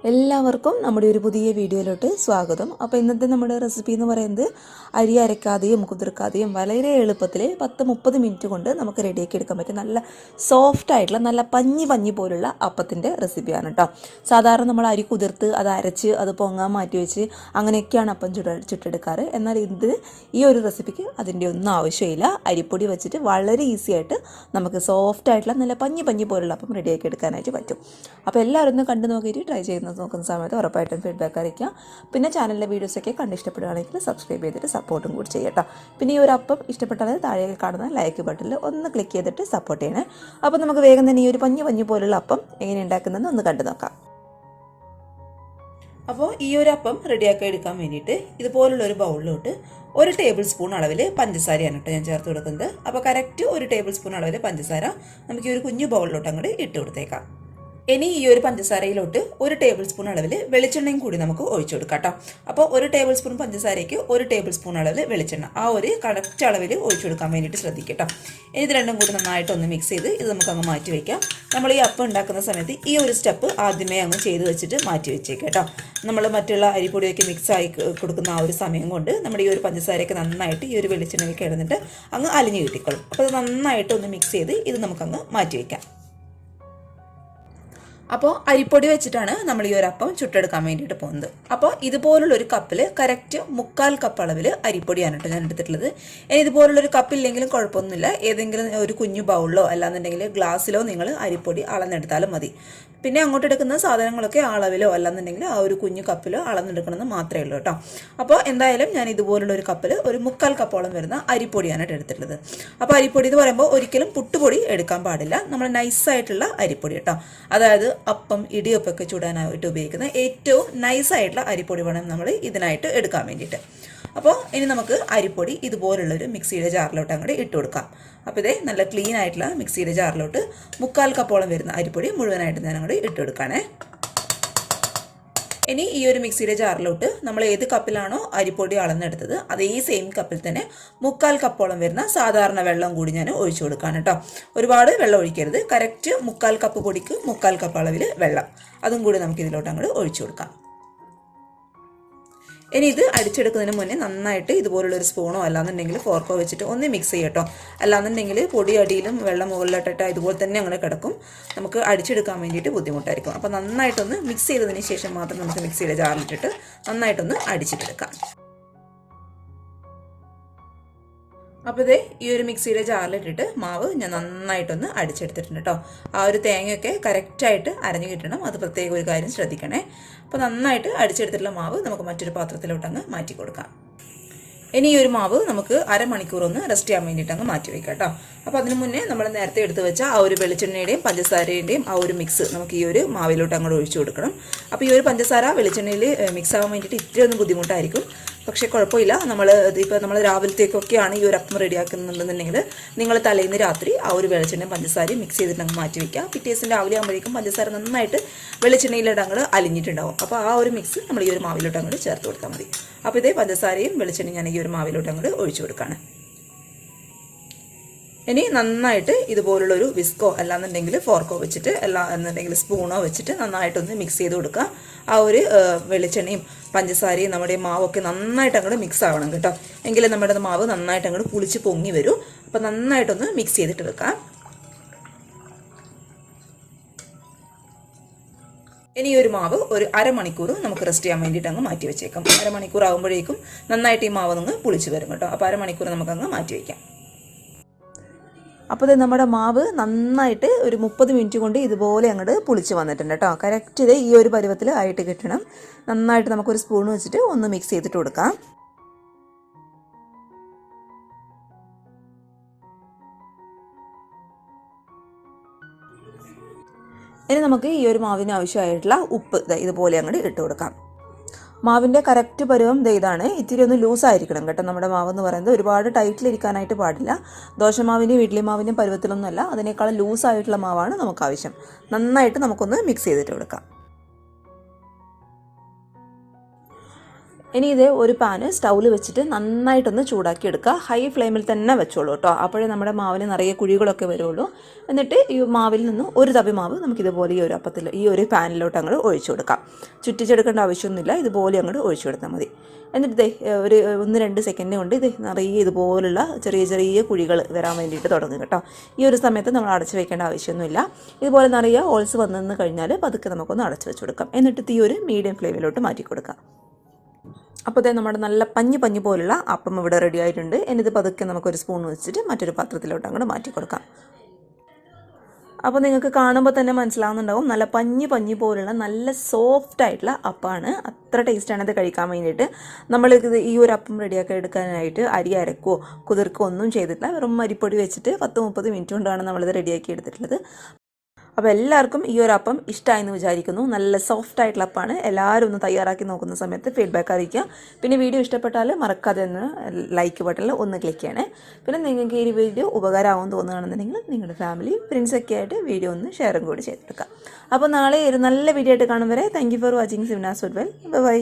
എല്ലാവർക്കും നമ്മുടെ ഒരു പുതിയ വീഡിയോയിലോട്ട് സ്വാഗതം. അപ്പോൾ ഇന്നത്തെ നമ്മുടെ റെസിപ്പി എന്ന് പറയുന്നത് അരി അരക്കാതെയും കുതിർക്കാതെയും വളരെ എളുപ്പത്തിൽ 10-30 മിനിറ്റ് കൊണ്ട് നമുക്ക് റെഡിയാക്കി എടുക്കാൻ പറ്റും നല്ല സോഫ്റ്റ് ആയിട്ടുള്ള നല്ല പഞ്ഞി പോലുള്ള അപ്പത്തിൻ്റെ റെസിപ്പിയാണ് കേട്ടോ. സാധാരണ നമ്മൾ അരി കുതിർത്ത് അത് അരച്ച് അത് പൊങ്ങാൻ മാറ്റി വെച്ച് അങ്ങനെയൊക്കെയാണ് അപ്പം ചുട്ടെടുക്കാറ്. എന്നാൽ ഈ ഒരു റെസിപ്പിക്ക് അതിൻ്റെ ഒന്നും ആവശ്യമില്ല. അരിപ്പൊടി വെച്ചിട്ട് വളരെ ഈസി ആയിട്ട് നമുക്ക് സോഫ്റ്റ് ആയിട്ടുള്ള നല്ല പഞ്ഞി പോലുള്ള അപ്പം റെഡിയാക്കി എടുക്കാനായിട്ട് പറ്റും. അപ്പോൾ എല്ലാവരും ഒന്ന് കണ്ടു നോക്കിയിട്ട് ട്രൈ ചെയ്യുന്നത് നോക്കുന്ന സമയത്ത് ഉറപ്പായിട്ടും ഫീഡ്ബാക്ക് അറിയിക്കുക. പിന്നെ ചാനലിലെ വീഡിയോസൊക്കെ ഇഷ്ടപ്പെടുകയാണെങ്കിൽ സബ്സ്ക്രൈബ് ചെയ്തിട്ട് സപ്പോർട്ടും കൂടി ചെയ്യട്ടോ. പിന്നെ ഈ ഒരു അപ്പം ഇഷ്ടപ്പെട്ടാൽ താഴെ കാണുന്ന ലൈക്ക് ബട്ടണിൽ ഒന്ന് ക്ലിക്ക് ചെയ്തിട്ട് സപ്പോർട്ട് ചെയ്യണേ. അപ്പോൾ നമുക്ക് വേഗം തന്നെ ഈ ഒരു പഞ്ഞി പോലുള്ള അപ്പം എങ്ങനെ ഉണ്ടാക്കുന്നതെന്ന് ഒന്ന് കണ്ടു നോക്കാം. അപ്പോൾ ഈ ഒരു അപ്പം റെഡിയാക്കി എടുക്കാൻ വേണ്ടിയിട്ട് ഇതുപോലുള്ള ഒരു ബൗളിലോട്ട് 1 ടേബിൾ സ്പൂൺ അളവിൽ പഞ്ചസാരയാണ് കേട്ടോ ഞാൻ ചേർത്ത് കൊടുക്കുന്നത്. അപ്പോൾ കറക്റ്റ് 1 ടേബിൾ സ്പൂൺ അളവിൽ പഞ്ചസാര നമുക്ക് ഈ ഒരു കുഞ്ഞു ബൗളിലോട്ട് അങ്ങോട്ട് ഇട്ട് കൊടുത്തേക്കാം. ഇനി ഈ ഒരു പഞ്ചസാരയിലോട്ട് 1 ടേബിൾ സ്പൂൺ അളവിൽ വെളിച്ചെണ്ണയും കൂടി നമുക്ക് ഒഴിച്ചു കൊടുക്കാം കേട്ടോ. അപ്പോൾ 1 ടേബിൾ സ്പൂൺ പഞ്ചസാരയ്ക്ക് 1 ടേബിൾ സ്പൂൺ അളവിൽ വെളിച്ചെണ്ണ ആ ഒരു കറക്റ്റ് അളവിൽ ഒഴിച്ചു കൊടുക്കാൻ വേണ്ടിയിട്ട് ശ്രദ്ധിക്കുക കേട്ടോ. ഇനി ഇത് രണ്ടും കൂടി നന്നായിട്ട് ഒന്ന് മിക്സ് ചെയ്ത് ഇത് നമുക്ക് അങ്ങ് മാറ്റി വയ്ക്കാം. നമ്മൾ ഈ അപ്പം ഉണ്ടാക്കുന്ന സമയത്ത് ഈ ഒരു സ്റ്റെപ്പ് ആദ്യമേ അങ്ങ് ചെയ്ത് വെച്ചിട്ട് മാറ്റി വെച്ചേക്കാം കേട്ടോ. നമ്മൾ മറ്റുള്ള അരിപ്പൊടിയൊക്കെ മിക്സ് ആയി കൊടുക്കുന്ന ആ ഒരു സമയം കൊണ്ട് നമ്മുടെ ഈ ഒരു പഞ്ചസാരയൊക്കെ നന്നായിട്ട് ഈ ഒരു വെളിച്ചെണ്ണയിൽ കിടന്നിട്ട് അങ്ങ് അലിഞ്ഞു കിട്ടിക്കോളും. അപ്പോൾ അത് നന്നായിട്ട് ഒന്ന് മിക്സ് ചെയ്ത് ഇത് നമുക്കങ്ങ് മാറ്റി വയ്ക്കാം. അപ്പോൾ അരിപ്പൊടി വെച്ചിട്ടാണ് നമ്മൾ ഈ ഒരു അപ്പം ചുട്ടെടുക്കാൻ വേണ്ടിയിട്ട് പോകുന്നത്. അപ്പോൾ ഇതുപോലുള്ളൊരു കപ്പിൽ കറക്റ്റ് 1/4 കപ്പ് അളവിൽ അരിപ്പൊടിയാണ് കേട്ടോ ഞാൻ എടുത്തിട്ടുള്ളത്. ഇനി ഇതുപോലുള്ളൊരു കപ്പില്ലെങ്കിലും കുഴപ്പമൊന്നുമില്ല. ഏതെങ്കിലും ഒരു കുഞ്ഞു ബൗളിലോ അല്ലാന്നുണ്ടെങ്കിൽ ഗ്ലാസ്സിലോ നിങ്ങൾ അരിപ്പൊടി അളന്നെടുത്താലും മതി. പിന്നെ അങ്ങോട്ട് എടുക്കുന്ന സാധനങ്ങളൊക്കെ അളവിലോ അല്ലാന്നുണ്ടെങ്കിൽ ആ ഒരു കുഞ്ഞു കപ്പിലോ അളന്നെടുക്കണമെന്ന് മാത്രമേ ഉള്ളൂ കേട്ടോ. അപ്പോൾ എന്തായാലും ഞാൻ ഇതുപോലുള്ള ഒരു കപ്പിൽ ഒരു 1/4 കപ്പോളം വരുന്ന അരിപ്പൊടിയാണ് എടുത്തിട്ടുള്ളത്. അപ്പോൾ അരിപ്പൊടി എന്ന് പറയുമ്പോൾ ഒരിക്കലും പുട്ടുപൊടി എടുക്കാൻ പാടില്ല. നമ്മൾ നൈസായിട്ടുള്ള അരിപ്പൊടി കേട്ടോ. അതായത് അപ്പം ഇടിയപ്പൊക്കെ ചൂടാനായിട്ട് ഉപയോഗിക്കുന്ന ഏറ്റവും നൈസായിട്ടുള്ള അരിപ്പൊടി വേണം നമ്മൾ ഇതിനായിട്ട് എടുക്കാൻ വേണ്ടിയിട്ട്. അപ്പോൾ ഇനി നമുക്ക് അരിപ്പൊടി ഇതുപോലുള്ളൊരു മിക്സിയുടെ ജാറിലോട്ട് അങ്ങോട്ട് ഇട്ട് കൊടുക്കാം. അപ്പോൾ ഇതേ നല്ല ക്ലീൻ ആയിട്ടുള്ള മിക്സിയുടെ ജാറിലോട്ട് 1/4 കപ്പോളം വരുന്ന അരിപ്പൊടി മുഴുവനായിട്ട് ഞാൻ അങ്ങോട്ട് ഇട്ട് കൊടുക്കുകയാണേ. ഇനി ഈ ഒരു മിക്സിയുടെ ജാറിലോട്ട് നമ്മൾ ഏത് കപ്പിലാണോ അരിപ്പൊടി അളന്നെടുത്തത് അതേ സെയിം കപ്പിൽ തന്നെ 1/4 കപ്പോളം വരുന്ന സാധാരണ വെള്ളം കൂടി ഞാൻ ഒഴിച്ചു കൊടുക്കുകയാണ് കേട്ടോ. ഒരുപാട് വെള്ളം ഒഴിക്കരുത്. കറക്റ്റ് 1/4 കപ്പ് പൊടിക്ക് 1/4 കപ്പ് അളവിൽ വെള്ളം അതും കൂടി നമുക്ക് ഇതിലോട്ട് അങ്ങോട്ട് ഒഴിച്ചു കൊടുക്കാം. ഇനി ഇത് അടിച്ചെടുക്കുന്നതിന് മുന്നേ നന്നായിട്ട് ഇതുപോലുള്ളൊരു സ്പൂണോ അല്ലാന്നുണ്ടെങ്കിൽ ഫോർക്കോ വെച്ചിട്ട് ഒന്ന് മിക്സ് ചെയ്യട്ടോ. അല്ലാന്നുണ്ടെങ്കിൽ പൊടി അടിയിലും വെള്ളം മുകളിലിട്ടിട്ട് ഇതുപോലെ തന്നെ അങ്ങനെ കിടക്കും. നമുക്ക് അടിച്ചെടുക്കാൻ വേണ്ടിയിട്ട് ബുദ്ധിമുട്ടായിരിക്കും. അപ്പോൾ നന്നായിട്ടൊന്ന് മിക്സ് ചെയ്തതിന് ശേഷം മാത്രം നമുക്ക് മിക്സിയുടെ ജാറിലിട്ടിട്ട് നന്നായിട്ടൊന്ന് അടിച്ചെടുക്കാം. അപ്പോൾ ഇതേ ഈ ഒരു മിക്സിയുടെ ജാറിലിട്ടിട്ട് മാവ് ഞാൻ നന്നായിട്ടൊന്ന് അടിച്ചെടുത്തിട്ടുണ്ട് കേട്ടോ. ആ ഒരു തേങ്ങയൊക്കെ കറക്റ്റായിട്ട് അരഞ്ഞു കിട്ടണം. അത് പ്രത്യേക ഒരു കാര്യം ശ്രദ്ധിക്കണേ. അപ്പോൾ നന്നായിട്ട് അടിച്ചെടുത്തിട്ടുള്ള മാവ് നമുക്ക് മറ്റൊരു പാത്രത്തിലോട്ട് അങ്ങ് മാറ്റി കൊടുക്കാം. ഇനി ഈ ഒരു മാവ് നമുക്ക് അരമണിക്കൂർ ഒന്ന് റെസ്റ്റ് ചെയ്യാൻ വേണ്ടിയിട്ട് അങ്ങ് മാറ്റി വയ്ക്കാം കേട്ടോ. അപ്പോൾ അതിന് മുന്നേ നമ്മൾ നേരത്തെ എടുത്ത് വെച്ച ആ ഒരു വെളിച്ചെണ്ണയുടെയും പഞ്ചസാരയുടെയും ആ ഒരു മിക്സ് നമുക്ക് ഈ ഒരു മാവിലോട്ട് അങ്ങോട്ട് ഒഴിച്ചു കൊടുക്കണം. അപ്പോൾ ഈ ഒരു പഞ്ചസാര വെളിച്ചെണ്ണയിൽ മിക്സ് ആവാൻ വേണ്ടിയിട്ട് ഇത്തിരി ഒന്ന് ബുദ്ധിമുട്ടായിരിക്കും. പക്ഷേ കുഴപ്പമില്ല. നമ്മൾ രാവിലത്തേക്കൊക്കെയാണ് ഈ ഒരു അപ്പം റെഡിയാക്കുന്നുണ്ടെന്നുണ്ടെങ്കിൽ നിങ്ങൾ തലേന്ന് രാത്രി ആ ഒരു വെളിച്ചെണ്ണയും പഞ്ചസാരയും മിക്സ് ചെയ്തിട്ട് അങ്ങ് മാറ്റി വയ്ക്കുക. പിറ്റേ ദിവസം രാവിലെ ആകുമ്പോഴേക്കും പഞ്ചസാര നന്നായിട്ട് വെളിച്ചെണ്ണയിലോട്ട് അങ്ങ് അലിഞ്ഞിട്ടുണ്ടാവും. അപ്പോൾ ആ ഒരു മിക്സ് നമ്മൾ ഈ ഒരു മാവിലോട്ട് അങ്ങോട്ട് ചേർത്ത് കൊടുത്താൽ മതി. അപ്പോൾ ഇതേ പഞ്ചസാരയും വെളിച്ചെണ്ണയും ഞാൻ ഈ ഒരു മാവിലോട്ട് അങ്ങോട്ട് ഒഴിച്ചു കൊടുക്കുകയാണ്. ഇനി നന്നായിട്ട് ഇതുപോലുള്ളൊരു വിസ്കോ അല്ലാന്നുണ്ടെങ്കിൽ ഫോർക്കോ വെച്ചിട്ട് എന്നുണ്ടെങ്കിൽ സ്പൂണോ വെച്ചിട്ട് നന്നായിട്ടൊന്ന് മിക്സ് ചെയ്ത് കൊടുക്കുക. ആ ഒരു വെളിച്ചെണ്ണയും പഞ്ചസാരയും നമ്മുടെ മാവൊക്കെ നന്നായിട്ട് അങ്ങോട്ട് മിക്സ് ആവണം കേട്ടോ. എങ്കിലും നമ്മുടെ മാവ് നന്നായിട്ട് അങ്ങോട്ട് പുളിച്ച് പൊങ്ങി വരും. അപ്പോൾ നന്നായിട്ടൊന്ന് മിക്സ് ചെയ്തിട്ട് എടുക്കാം. ഇനി ഒരു മാവ് ഒരു അരമണിക്കൂർ നമുക്ക് റെസ്റ്റ് ചെയ്യാൻ വേണ്ടിയിട്ട് അങ്ങ് മാറ്റി വെച്ചേക്കാം. അരമണിക്കൂർ ആകുമ്പോഴേക്കും നന്നായിട്ട് ഈ മാവ് അങ്ങ് പുളിച്ച് വരും കേട്ടോ. അപ്പോൾ അരമണിക്കൂർ നമുക്കങ്ങ് മാറ്റി വയ്ക്കാം. അപ്പോൾ നമ്മുടെ മാവ് നന്നായിട്ട് ഒരു 30 മിനിറ്റ് കൊണ്ട് ഇതുപോലെ അങ്ങോട്ട് പുളിച്ച് വന്നിട്ടുണ്ട് കേട്ടോ. കറക്റ്റ് ഇത് ഈ ഒരു പരുവത്തിൽ ആയിട്ട് കിട്ടണം. നന്നായിട്ട് നമുക്കൊരു സ്പൂൺ വെച്ചിട്ട് ഒന്ന് മിക്സ് ചെയ്തിട്ട് കൊടുക്കാം. ഇനി നമുക്ക് ഈ ഒരു മാവിന് ആവശ്യമായിട്ടുള്ള ഉപ്പ് ഇതുപോലെ അങ്ങോട്ട് ഇട്ട് കൊടുക്കാം. മാവിൻ്റെ കറക്റ്റ് പരുവം ഇതാണ്. ഇത്തിരി ഒന്ന് ലൂസായിരിക്കണം കേട്ടോ. നമ്മുടെ മാവെന്ന് പറയുന്നത് ഒരുപാട് ടൈറ്റിലിരിക്കാനായിട്ട് പാടില്ല. ദോശമാവിൻ്റെയും ഇഡ്ഡലി മാവിൻ്റെയും പരുവത്തിലൊന്നുമല്ല. അതിനേക്കാളും ലൂസായിട്ടുള്ള മാവാണ് നമുക്ക് ആവശ്യം. നന്നായിട്ട് നമുക്കൊന്ന് മിക്സ് ചെയ്തിട്ട് കൊടുക്കാം. ഇനി ഇത് ഒരു പാന് സ്റ്റൗവിൽ വെച്ചിട്ട് നന്നായിട്ടൊന്ന് ചൂടാക്കി എടുക്കുക. ഹൈ ഫ്ലെയിമിൽ തന്നെ വെച്ചോളൂ കേട്ടോ. അപ്പോഴേ നമ്മുടെ മാവിന് നിറയെ കുഴികളൊക്കെ വരുള്ളൂ. എന്നിട്ട് ഈ മാവിൽ നിന്ന് ഒരു തവി മാവ് നമുക്കിതുപോലെ ഈ ഒരു അപ്പത്തിൽ ഈ ഒരു പാനിലോട്ട് അങ്ങോട്ട് ഒഴിച്ചു കൊടുക്കാം. ചുറ്റിച്ചെടുക്കേണ്ട ആവശ്യമൊന്നുമില്ല, ഇതുപോലെ അങ്ങോട്ട് ഒഴിച്ചു കൊടുത്താൽ മതി. എന്നിട്ട് ഒരു 1-2 സെക്കൻഡ് കൊണ്ട് നിറയെ ഇതുപോലുള്ള ചെറിയ ചെറിയ കുഴികൾ വരാൻ വേണ്ടിയിട്ട് തുടങ്ങും കേട്ടോ. ഈ ഒരു സമയത്ത് നമ്മൾ അടച്ചു വെക്കേണ്ട ആവശ്യമൊന്നുമില്ല. ഇതുപോലെ നിറയെ ഹോൾസ് വന്നു കഴിഞ്ഞാൽ പതുക്കെ നമുക്കൊന്ന് അടച്ചു വെച്ച് കൊടുക്കാം. എന്നിട്ട് തീ ഒരു മീഡിയം ഫ്ലെയിമിലോട്ട് മാറ്റി കൊടുക്കാം. അപ്പോൾ നമ്മുടെ നല്ല പഞ്ഞി പോലുള്ള അപ്പം ഇവിടെ റെഡി ആയിട്ടുണ്ട്. എന്നിട്ട് പതുക്കെ നമുക്കൊരു സ്പൂൺ വെച്ചിട്ട് മറ്റൊരു പാത്രത്തിലോട്ട് അങ്ങോട്ട് മാറ്റി കൊടുക്കാം. അപ്പോൾ നിങ്ങൾക്ക് കാണുമ്പോൾ തന്നെ മനസ്സിലാവുന്നുണ്ടാവും, നല്ല പഞ്ഞി പോലുള്ള നല്ല സോഫ്റ്റ് ആയിട്ടുള്ള അപ്പമാണ്. അത്ര ടേസ്റ്റാണ് ഇത് കഴിക്കാൻ വേണ്ടിയിട്ട്. നമ്മൾ ഈ ഒരു അപ്പം റെഡിയാക്കി എടുക്കാനായിട്ട് അരി അരക്കോ കുതിർക്കോ ഒന്നും ചെയ്തിട്ടില്ല. വെറും അരിപ്പൊടി വെച്ചിട്ട് 10-30 മിനിറ്റ് കൊണ്ടാണ് നമ്മളിത് റെഡിയാക്കി എടുത്തിട്ടുള്ളത്. അപ്പോൾ എല്ലാവർക്കും ഈ ഒരു അപ്പം ഇഷ്ടമായെന്ന് വിചാരിക്കുന്നു. നല്ല സോഫ്റ്റ് ആയിട്ടുള്ള അപ്പമാണ്. എല്ലാവരും ഒന്ന് തയ്യാറാക്കി നോക്കുന്ന സമയത്ത് ഫീഡ്ബാക്ക് അറിയിക്കുക. പിന്നെ വീഡിയോ ഇഷ്ടപ്പെട്ടാൽ മറക്കാതെ ഒന്ന് ലൈക്ക് ബട്ടണിൽ ഒന്ന് ക്ലിക്ക് ചെയ്യണേ. പിന്നെ നിങ്ങൾക്ക് ഈ വീഡിയോ ഉപകാരമാകുമെന്ന് തോന്നുകയാണെന്നുണ്ടെങ്കിൽ നിങ്ങളുടെ ഫാമിലി ഫ്രണ്ട്സൊക്കെ ആയിട്ട് വീഡിയോ ഒന്ന് ഷെയറും കൂടി ചെയ്തെടുക്കുക. അപ്പോൾ നാളെ ഒരു നല്ല വീഡിയോ ആയിട്ട് കാണും വരെ thank you for watching Simnas food well. By.